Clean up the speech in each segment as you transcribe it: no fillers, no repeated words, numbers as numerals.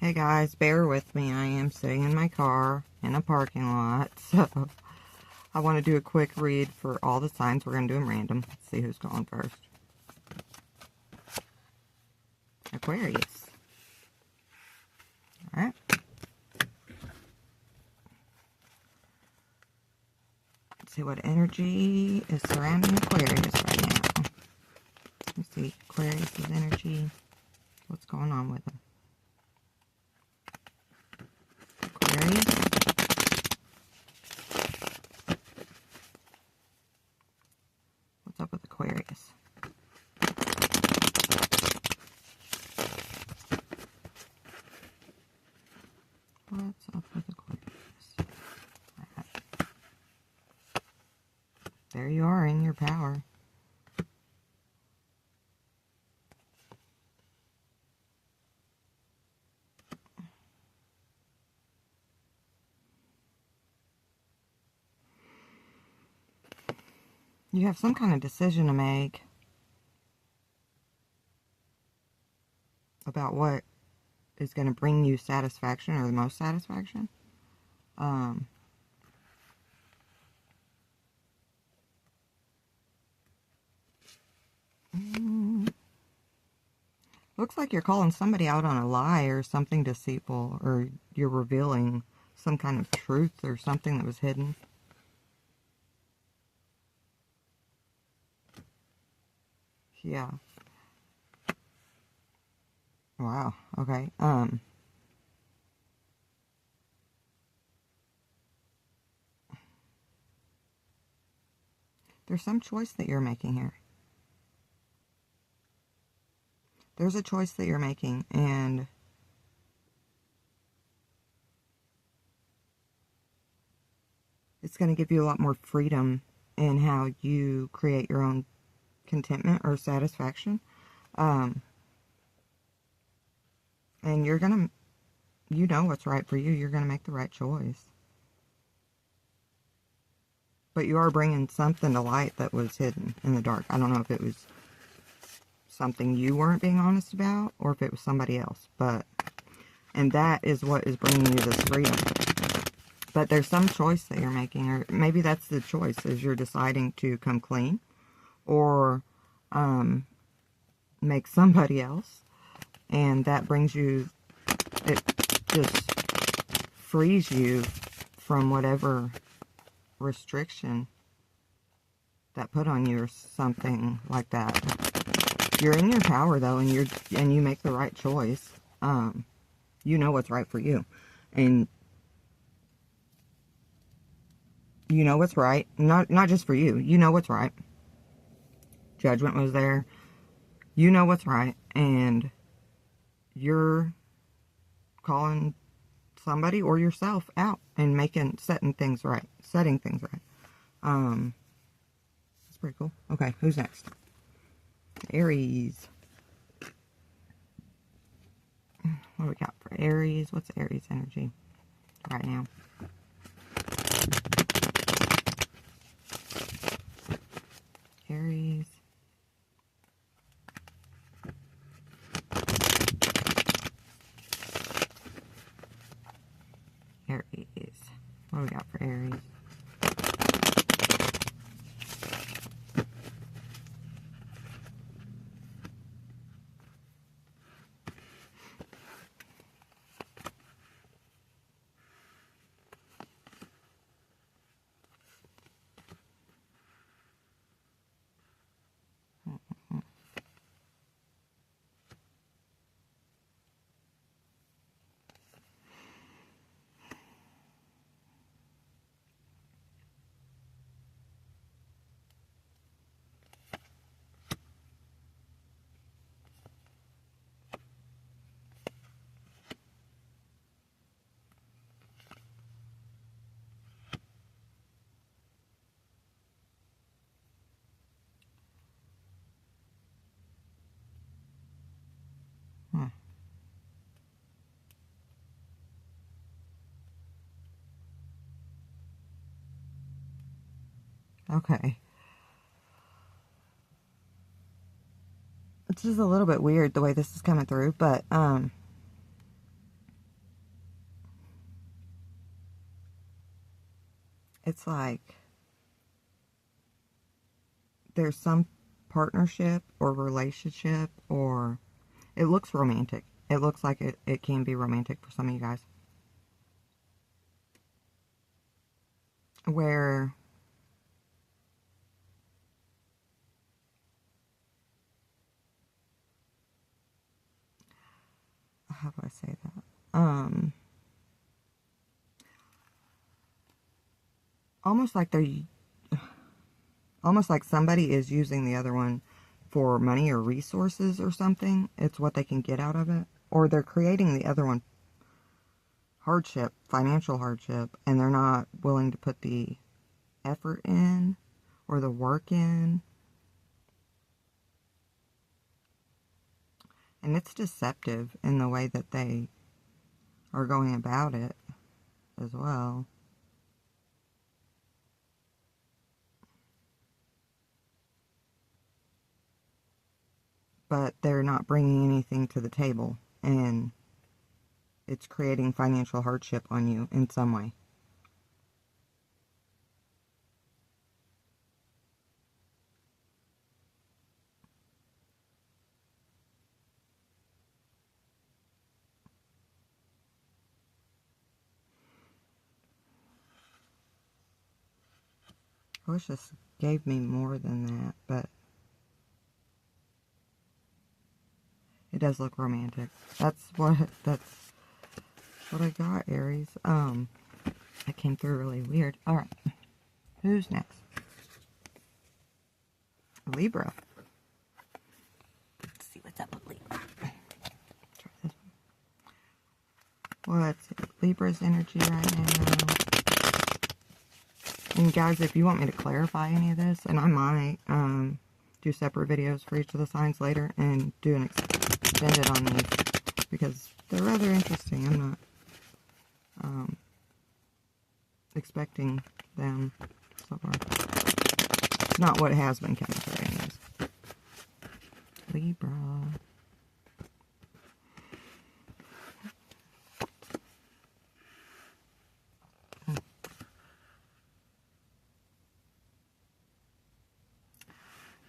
Hey guys, bear with me. I am sitting in my car in a parking lot, so I want to do a quick read for all the signs. We're going to do them random. Let's see who's going first. Aquarius. Alright. Let's see what energy is surrounding Aquarius right now. Let's see Aquarius' energy. What's going on with them? Aquarius. What's up with Aquarius? What's up with Aquarius? Right. There you are in your power. You have some kind of decision to make about what is going to bring you satisfaction or the most satisfaction. Looks like you're calling somebody out on a lie or something deceitful, or you're revealing some kind of truth or something that was hidden. Yeah. Wow. Okay. There's some choice that you're making here. There's a choice that you're making, and it's going to give you a lot more freedom in how you create your own contentment or satisfaction. And you're going to, you know what's right for you. You're going to make the right choice. But you are bringing something to light that was hidden in the dark. I don't know if it was something you weren't being honest about, or if it was somebody else. And that is what is bringing you this freedom. But there's some choice that you're making, or maybe that's the choice, is you're deciding to come clean, or make somebody else, and that brings you, it just frees you from whatever restriction that put on you or something like that. You're in your power though, and you make the right choice. You know what's right for you, and you know what's right. Not just for you. You know what's right. Judgment was there. You know what's right, and you're calling somebody or yourself out and setting things right. That's pretty cool. Okay, who's next? Aries. What do we got for Aries? What's Aries energy right now? Aries. Aries. What do we got for Aries? Okay. It's just a little bit weird the way this is coming through, but it's like there's some partnership or relationship, or it looks romantic. It looks like it can be romantic for some of you guys. Where how do I say that? Almost like somebody is using the other one for money or resources or something. It's what they can get out of it. Or they're creating the other one hardship, financial hardship, and they're not willing to put the effort in or the work in. And it's deceptive in the way that they are going about it as well. But they're not bringing anything to the table, and it's creating financial hardship on you in some way. I wish this gave me more than that, but it does look romantic. That's what I got, Aries. That came through really weird. Alright. Who's next? Libra. Let's see what's up with Libra. Try this one. What's Libra's energy right now? And guys, if you want me to clarify any of this, and I might do separate videos for each of the signs later and do an extended on these, because they're rather interesting. I'm not expecting them so far. It's not what has been coming through anyways. Libra.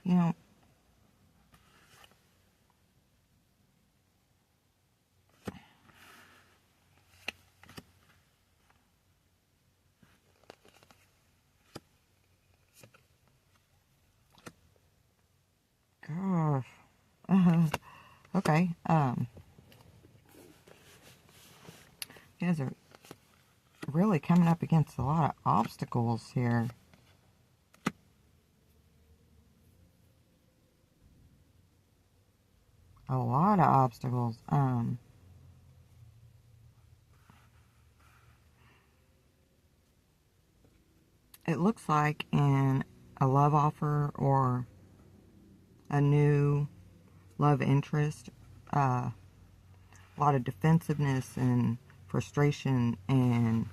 You know, gosh. Okay. You guys are really coming up against a lot of obstacles here. A lot of obstacles. It looks like in a love offer or a new love interest, a lot of defensiveness and frustration and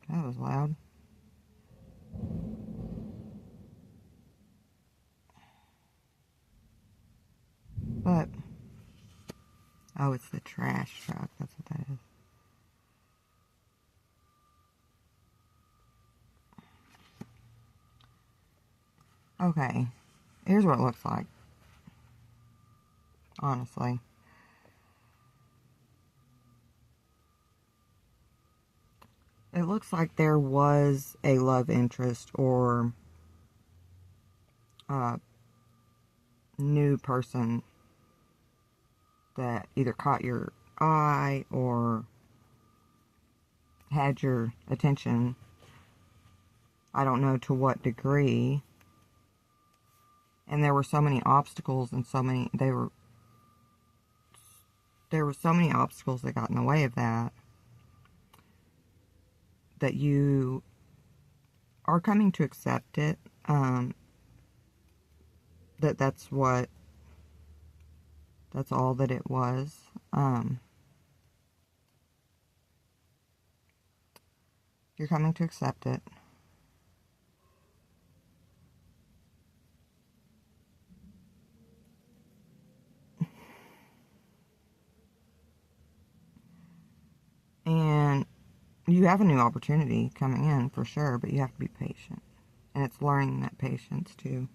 that was loud. But, oh, it's the trash truck. That's what that is. Okay, here's what it looks like. Honestly. It looks like there was a love interest or a new person that either caught your eye or had your attention. I don't know to what degree. And there were so many obstacles and there were so many obstacles that got in the way of that you are coming to accept it. That's all that it was. You're coming to accept it. And you have a new opportunity coming in for sure, but you have to be patient. And it's learning that patience too.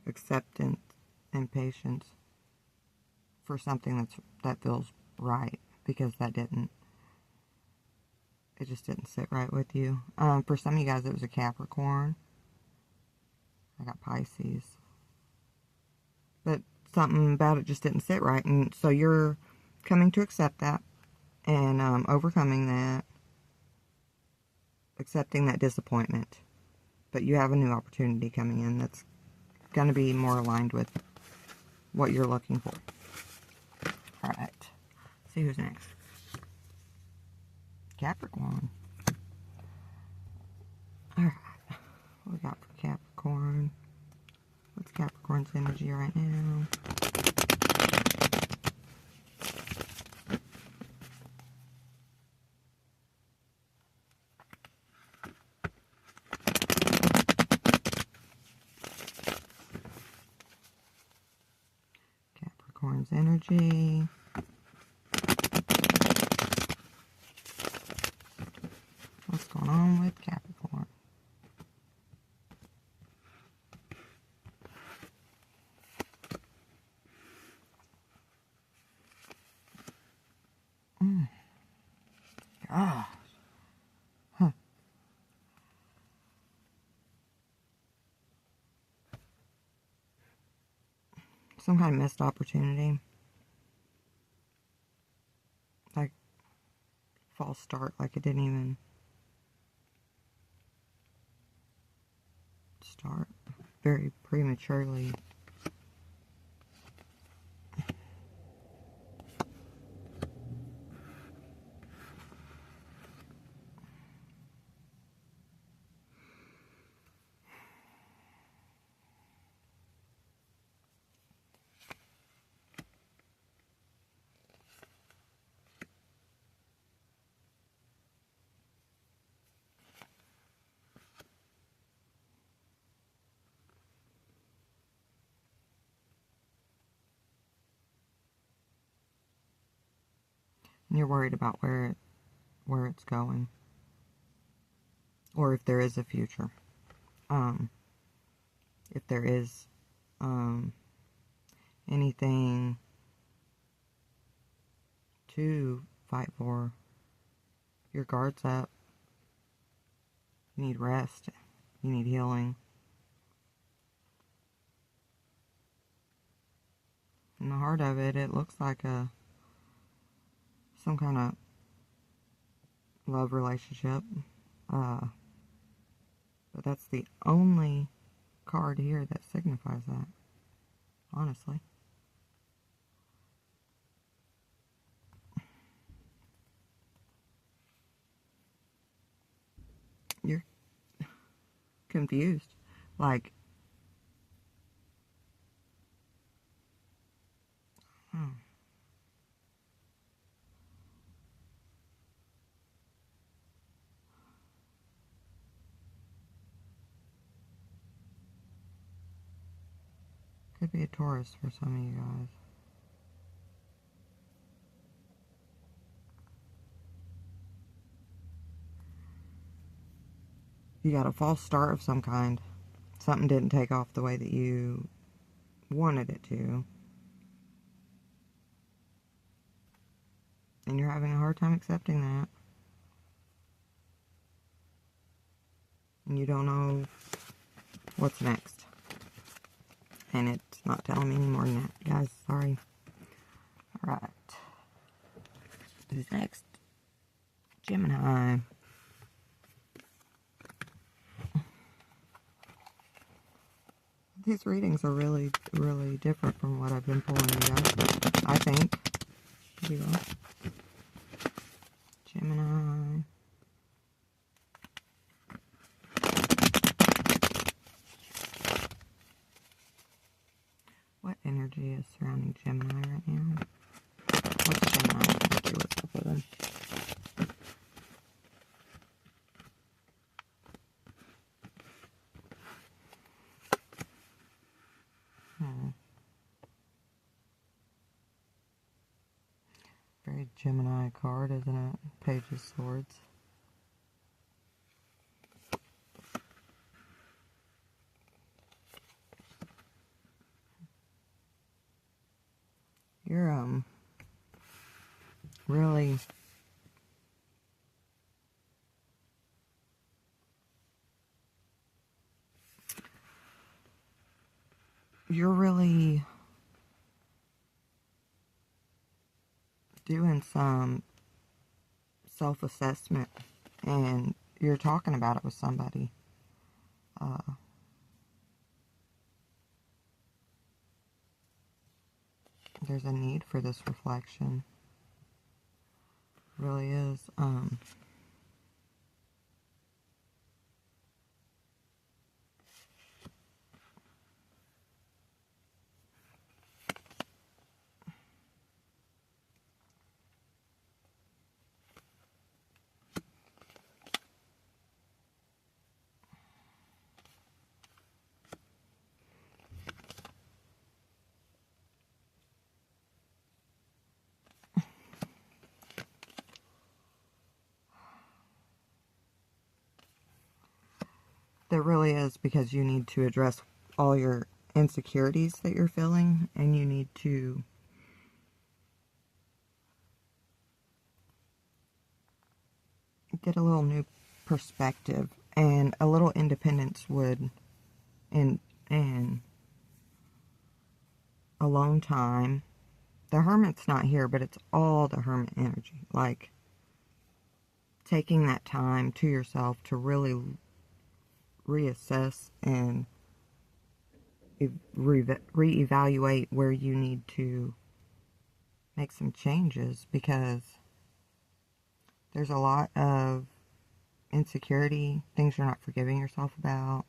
Acceptance and patience for something that feels right, because that didn't. It just didn't sit right with you. For some of you guys, it was a Capricorn. I got Pisces. But something about it just didn't sit right. And so you're coming to accept that and overcoming that. Accepting that disappointment. But you have a new opportunity coming in that's going to be more aligned with what you're looking for. Alright. See who's next. Capricorn. Alright. What we got for Capricorn? What's Capricorn's energy right now? Capricorn's energy. What's going on with Capricorn? Gosh. Huh. Some kind of missed opportunity. Like, false start, like it didn't even start. Very prematurely. And you're worried about where it's going, or if there is a future. If there is anything to fight for, your guard's up. You need rest. You need healing. In the heart of it, it looks like some kind of love relationship. But that's the only card here that signifies that, honestly. You're confused. Like, could be a Taurus for some of you guys. You got a false start of some kind. Something didn't take off the way that you wanted it to. And you're having a hard time accepting that. And you don't know what's next. And it's not telling me any more than that, guys. Sorry. Alright. Who's next? Gemini. These readings are really, really different from what I've been pulling, you guys. I think. Here we go. Gemini. What energy is surrounding Gemini right now? What's Gemini? Let's see what's up with them. Very Gemini card, isn't it? Page of Swords. You're really doing some self-assessment, and you're talking about it with somebody. There's a need for this reflection. It really is. There really is, because you need to address all your insecurities that you're feeling, and you need to get a little new perspective, and a little independence would, and alone time. The Hermit's not here, but it's all the Hermit energy. Like, taking that time to yourself to really reassess and reevaluate where you need to make some changes, because there's a lot of insecurity, things you're not forgiving yourself about,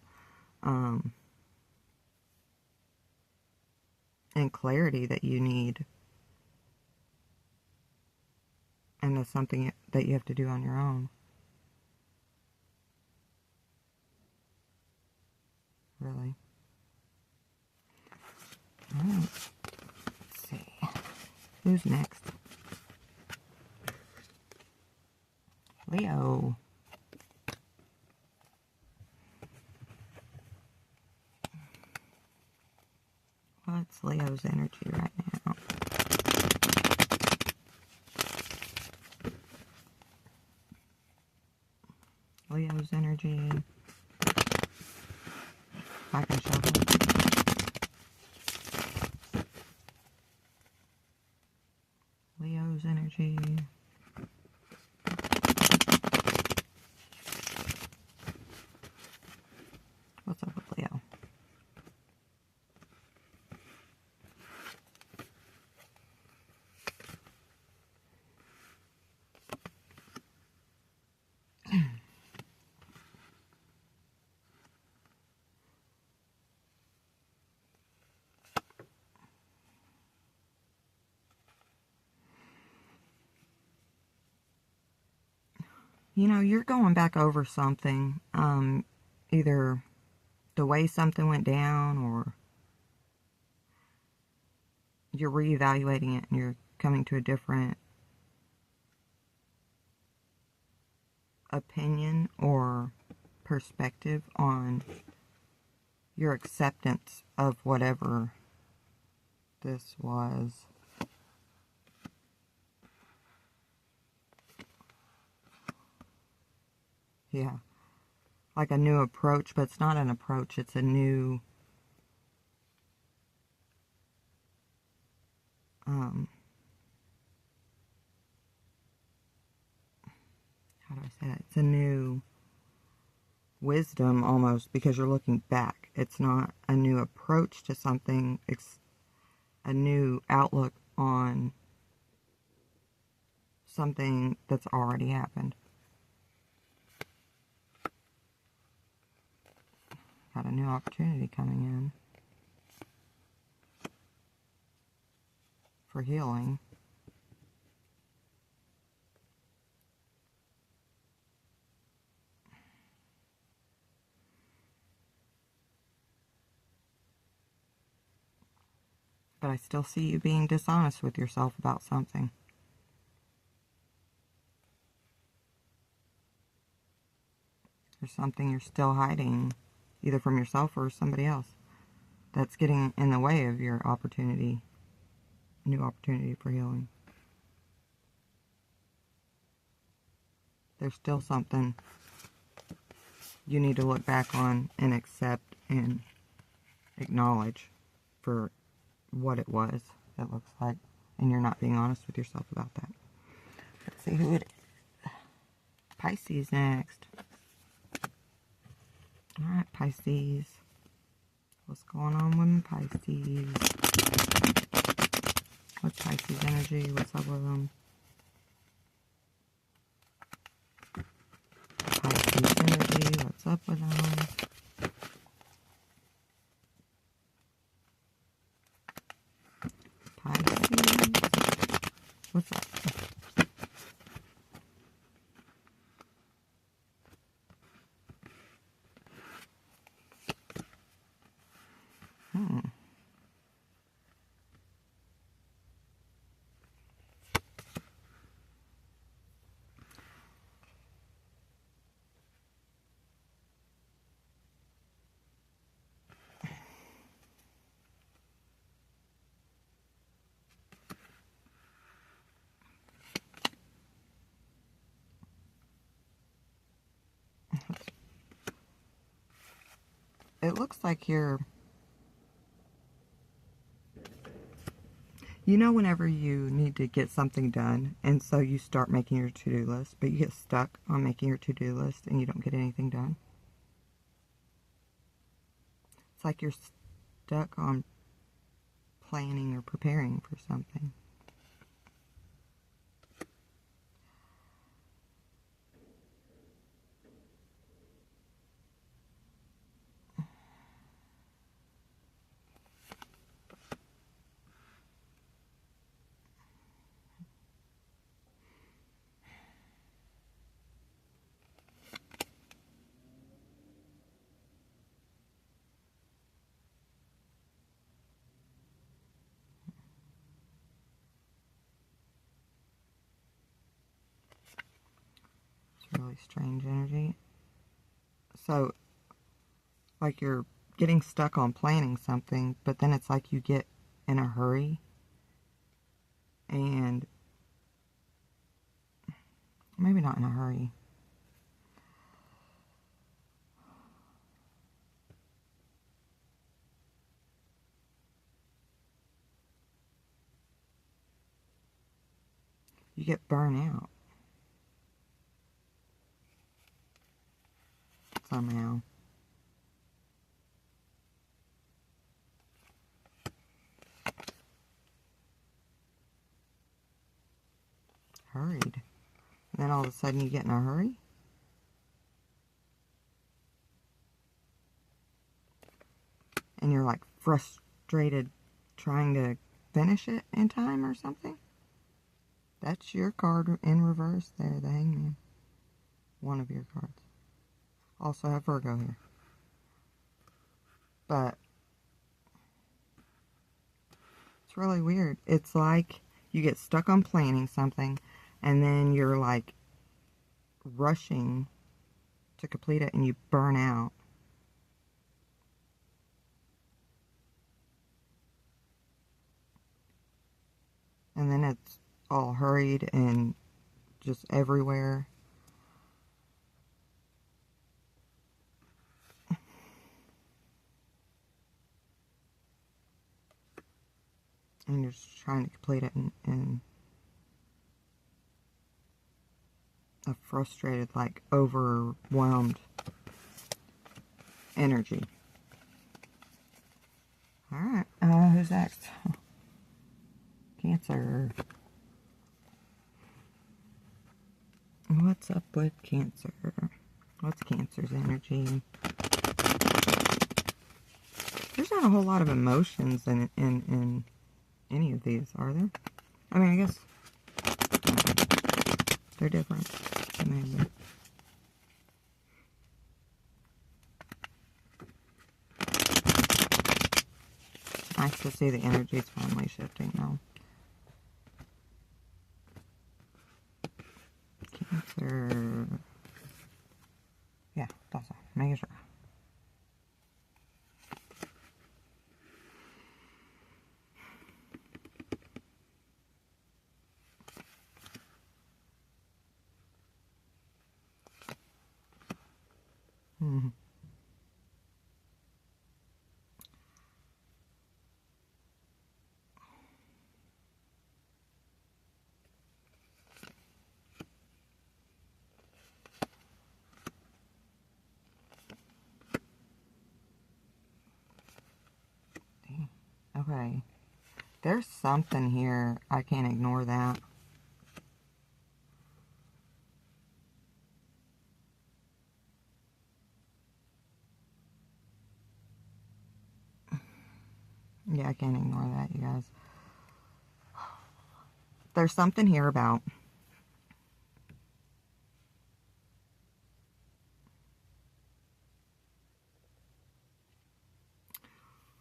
and clarity that you need, and that's something that you have to do on your own. Really. Alright. Let's see. Who's next? Leo. What's Leo's energy right now? Leo's energy. If I can shuffle. Leo's energy. What's up with Leo? You know, you're going back over something, either the way something went down, or you're reevaluating it and you're coming to a different opinion or perspective on your acceptance of whatever this was. Yeah. Like a new approach, but it's not an approach, it's a new how do I say that? It's a new wisdom almost, because you're looking back. It's not a new approach to something, it's a new outlook on something that's already happened. Got a new opportunity coming in for healing. But I still see you being dishonest with yourself about something. There's something you're still hiding, either from yourself or somebody else, that's getting in the way of your opportunity, new opportunity for healing. There's still something you need to look back on and accept and acknowledge for what it was, it looks like, and you're not being honest with yourself about that. Let's see who it is. Pisces next. Alright, Pisces. What's going on with Pisces? What's Pisces energy? What's up with them? Pisces energy. What's up with them? Pisces. What's up? It looks like you're, you know, whenever you need to get something done, and so you start making your to-do list, but you get stuck on making your to-do list and you don't get anything done. It's like you're stuck on planning or preparing for something. Really strange energy. So, like you're getting stuck on planning something, but then it's like you get in a hurry and maybe not in a hurry. You get burnt out somehow. Hurried. And then all of a sudden you get in a hurry. And you're like frustrated trying to finish it in time or something. That's your card in reverse there, the Hangman. One of your cards. Also have Virgo here. But it's really weird. It's like you get stuck on planning something and then you're like rushing to complete it and you burn out. And then it's all hurried and just everywhere. And you're just trying to complete it in a frustrated, like overwhelmed energy. Alright, who's next? Cancer. What's up with Cancer? What's Cancer's energy? There's not a whole lot of emotions in any of these, are there? I mean, I guess they're different. Maybe. Nice to see the energies finally shifting now. Cancer. Yeah, thought making sure. Hmm. Okay. There's something here. I can't ignore that. Yeah, I can't ignore that, you guys. There's something here about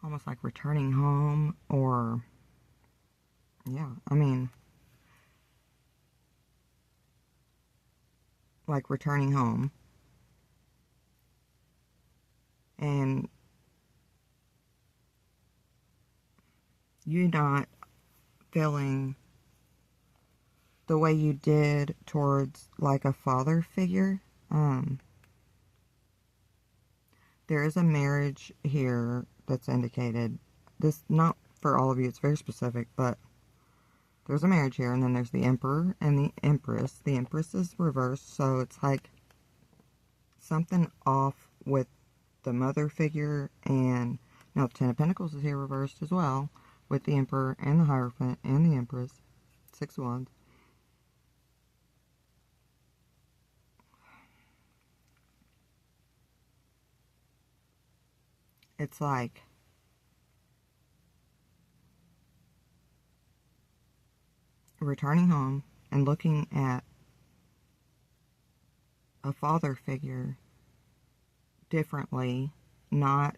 almost like returning home, or yeah, I mean, like returning home and you not feeling the way you did towards like a father figure. There is a marriage here that's indicated. This, not for all of you, it's very specific, but there's a marriage here, and then there's the Emperor and the Empress. The Empress is reversed, so it's like something off with the mother figure. And now the Ten of Pentacles is here reversed as well, with the Emperor and the Hierophant and the Empress. Six of Wands. It's like returning home and looking at a father figure differently, not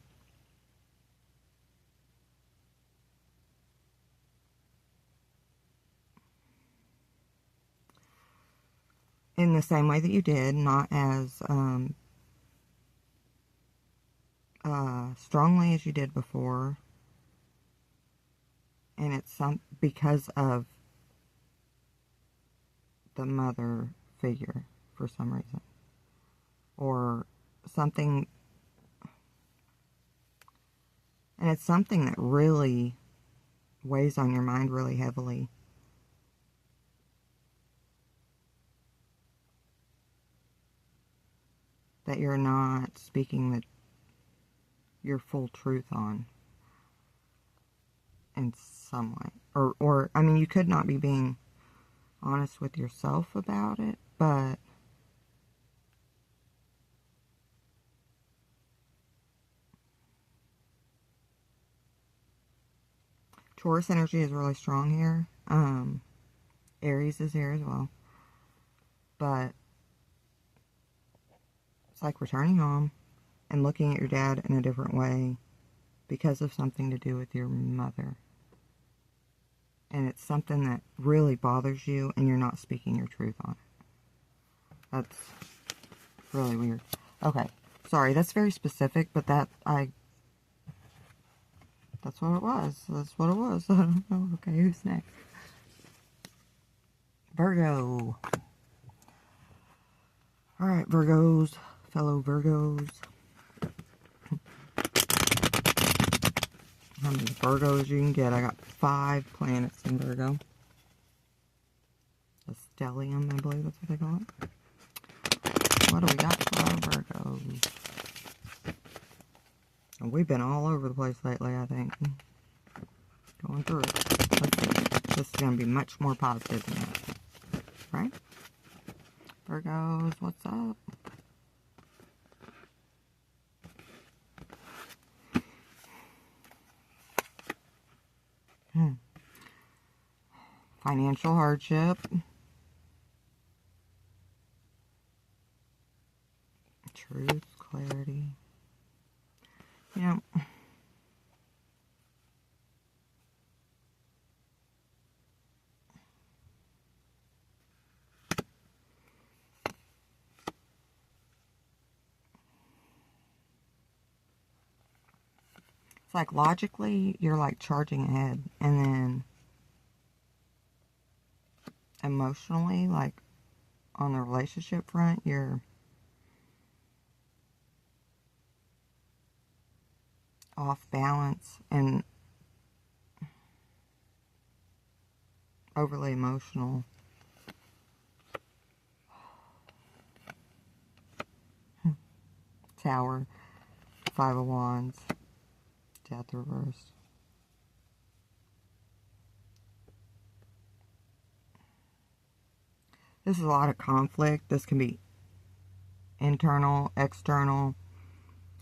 in the same way that you did, not as strongly as you did before, and it's because of the mother figure for some reason, or something, and it's something that really weighs on your mind really heavily. That you're not speaking your full truth on in some way. Or I mean, you could not be being honest with yourself about it, but Taurus energy is really strong here. Aries is here as well. But it's like returning home and looking at your dad in a different way because of something to do with your mother. And it's something that really bothers you and you're not speaking your truth on it. That's really weird. Okay. Sorry, that's very specific, but that's what it was. That's what it was. I don't know. Okay, who's next? Virgo. Alright, Virgos. Fellow Virgos. How many Virgos you can get? I got 5 planets in Virgo. A stellium, I believe that's what they call it. What do we got for our Virgos? And we've been all over the place lately, I think. Going through it. Let's see. This is going to be much more positive than that. Right? Virgos, what's up? Financial hardship. Truth, clarity. Yeah. It's like logically, you're like charging ahead. And then emotionally, like on the relationship front, you're off balance and overly emotional. Tower, Five of Wands, Death reversed. This is a lot of conflict. This can be internal, external.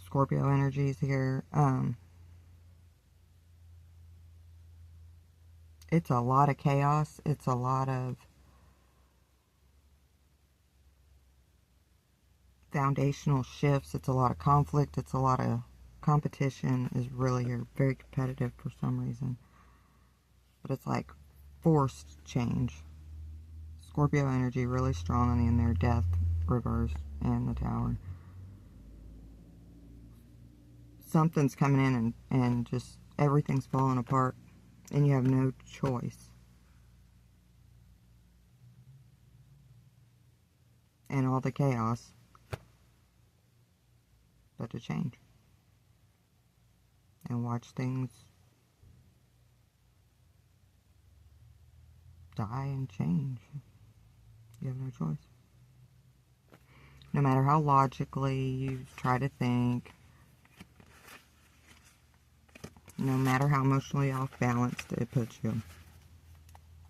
Scorpio energies here. It's a lot of chaos. It's a lot of foundational shifts. It's a lot of conflict. It's a lot of competition. Is really, you're very competitive for some reason. But it's like forced change. Scorpio energy really strong on the end there. Death reversed and the Tower. Something's coming in and just everything's falling apart and you have no choice. And all the chaos but to change. And watch things die and change. You have no choice. No matter how logically you try to think, no matter how emotionally off balanced it puts you,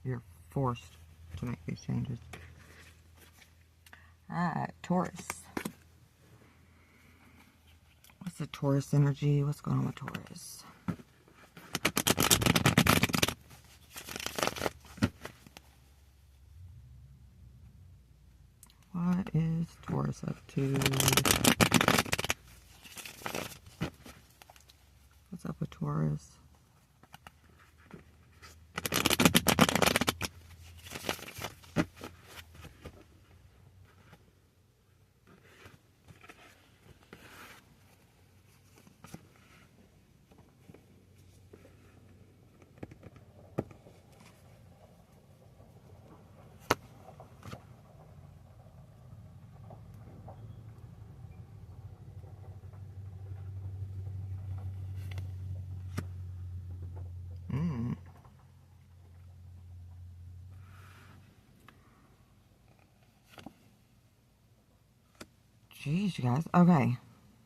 you're forced to make these changes. Alright, Taurus. What's the Taurus energy? What's going on with Taurus? What is Taurus up to? What's up with Taurus? Jeez, you guys. Okay.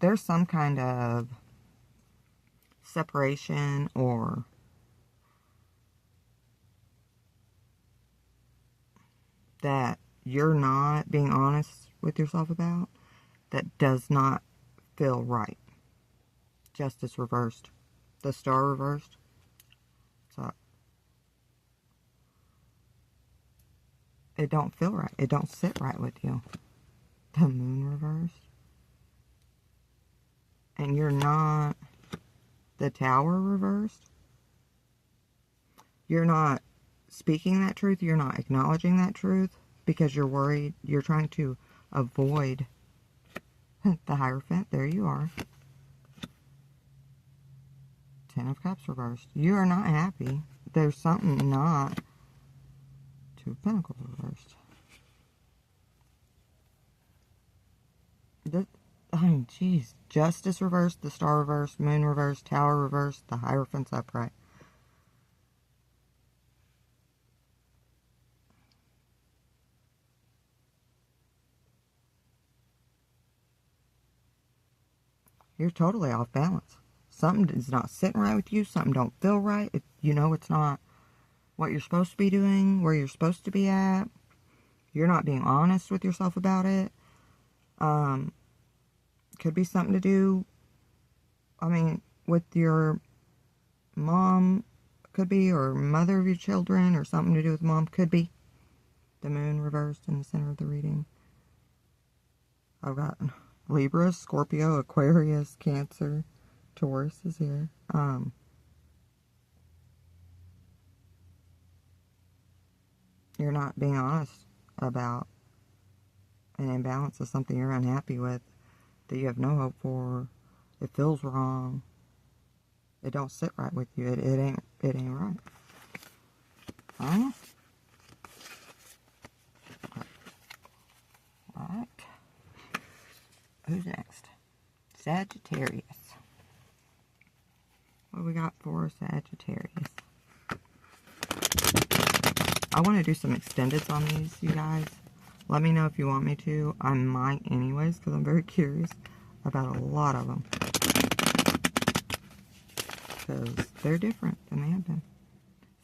There's some kind of separation or that you're not being honest with yourself about that does not feel right. Justice reversed. The Star reversed. So it don't feel right. It don't sit right with you. The Moon reversed. And you're not... The Tower reversed. You're not speaking that truth. You're not acknowledging that truth because you're worried. You're trying to avoid the Hierophant. There you are. Ten of Cups reversed. You are not happy. There's something not. Two of Pentacles reversed. I mean, jeez. Justice reversed, the Star reversed, Moon reversed, Tower reversed, the Hierophant's upright. You're totally off balance. Something is not sitting right with you. Something don't feel right. You know it's not what you're supposed to be doing, where you're supposed to be at. You're not being honest with yourself about it. Could be something to do, I mean, with your mom, could be, or mother of your children, or something to do with mom, could be. The Moon reversed in the center of the reading. I've got Libra, Scorpio, Aquarius, Cancer, Taurus is here. You're not being honest about an imbalance of something you're unhappy with, that you have no hope for. It feels wrong. It don't sit right with you. It ain't right. Huh? Alright. Who's next? Sagittarius. What we got for Sagittarius? I want to do some extendeds on these, you guys. Let me know if you want me to. I might anyways, because I'm very curious about a lot of them. Because they're different than they have been.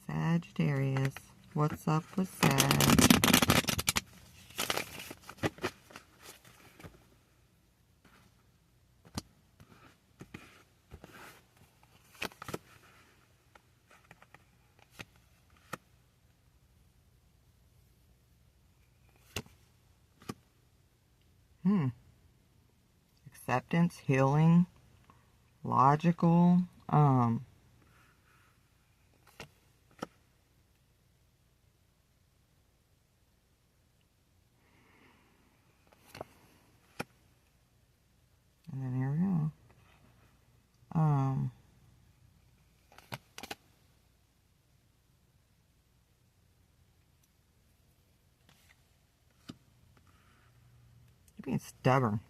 Sagittarius. What's up with Sag? Acceptance, healing, logical, and then here we go. You're being stubborn.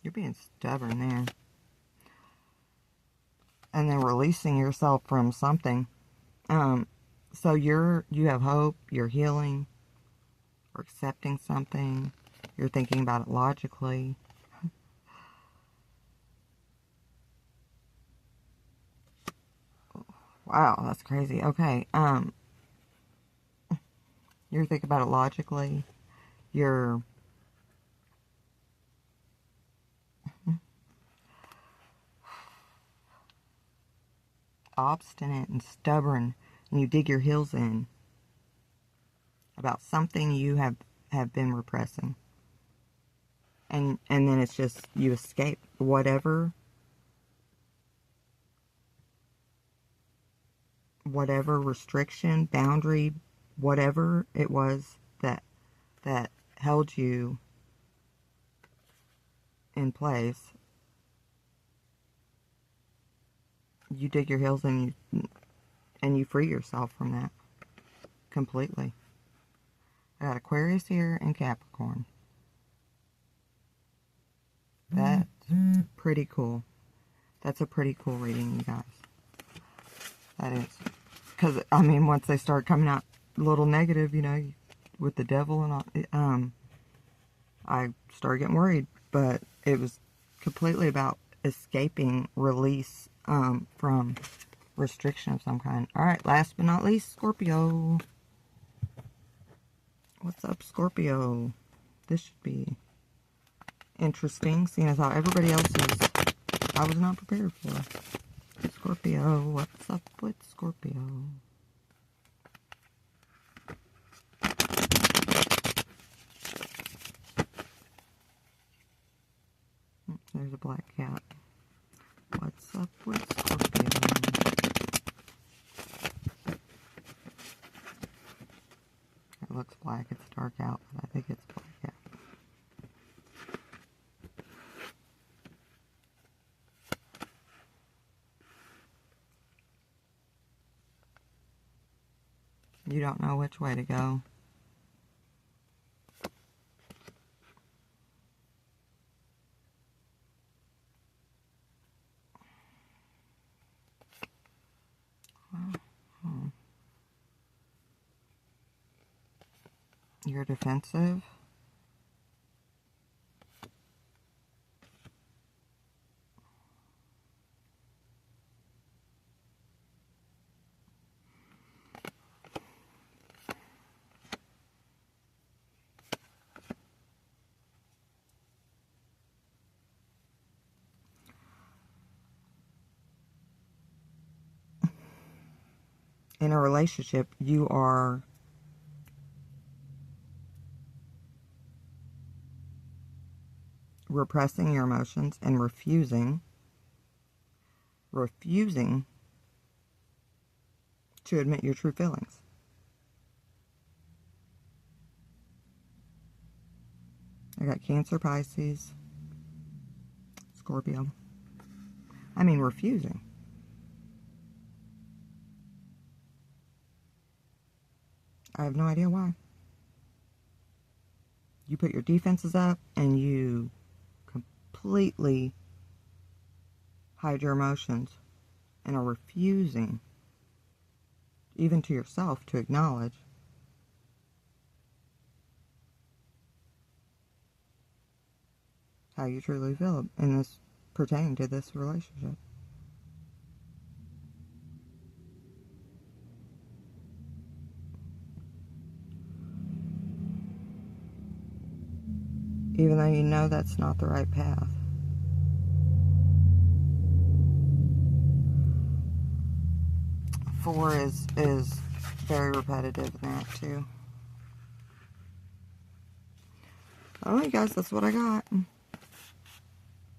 You're being stubborn there. And then releasing yourself from something. So you have hope, you're healing, or accepting something, you're thinking about it logically. Wow, that's crazy. Okay, you're thinking about it logically, you're obstinate and stubborn, and you dig your heels in about something you have been repressing. And then it's just, you escape whatever restriction, boundary, whatever it was that held you in place. You dig your heels in, and you free yourself from that completely. I got Aquarius here and Capricorn. That's pretty cool. That's a pretty cool reading, you guys. That is. Because, I mean, once they start coming out a little negative, you know, with the devil and all, I started getting worried. But it was completely about escaping, release from restriction of some kind. Alright, last but not least, Scorpio. What's up, Scorpio? This should be interesting, seeing as how everybody else is. I was not prepared for. Scorpio, what's up with Scorpio? There's a black cat. What's up with Scorpio? It looks black. It's dark out, but I think it's black cat. You don't know which way to go. You're defensive. In a relationship, you are repressing your emotions and refusing to admit your true feelings. I got Cancer, Pisces, Scorpio. I mean, refusing. I have no idea why. You put your defenses up and you completely hide your emotions and are refusing, even to yourself, to acknowledge how you truly feel in this, pertaining to this relationship. Even though you know that's not the right path. Four is very repetitive in that too. Alright guys, that's what I got.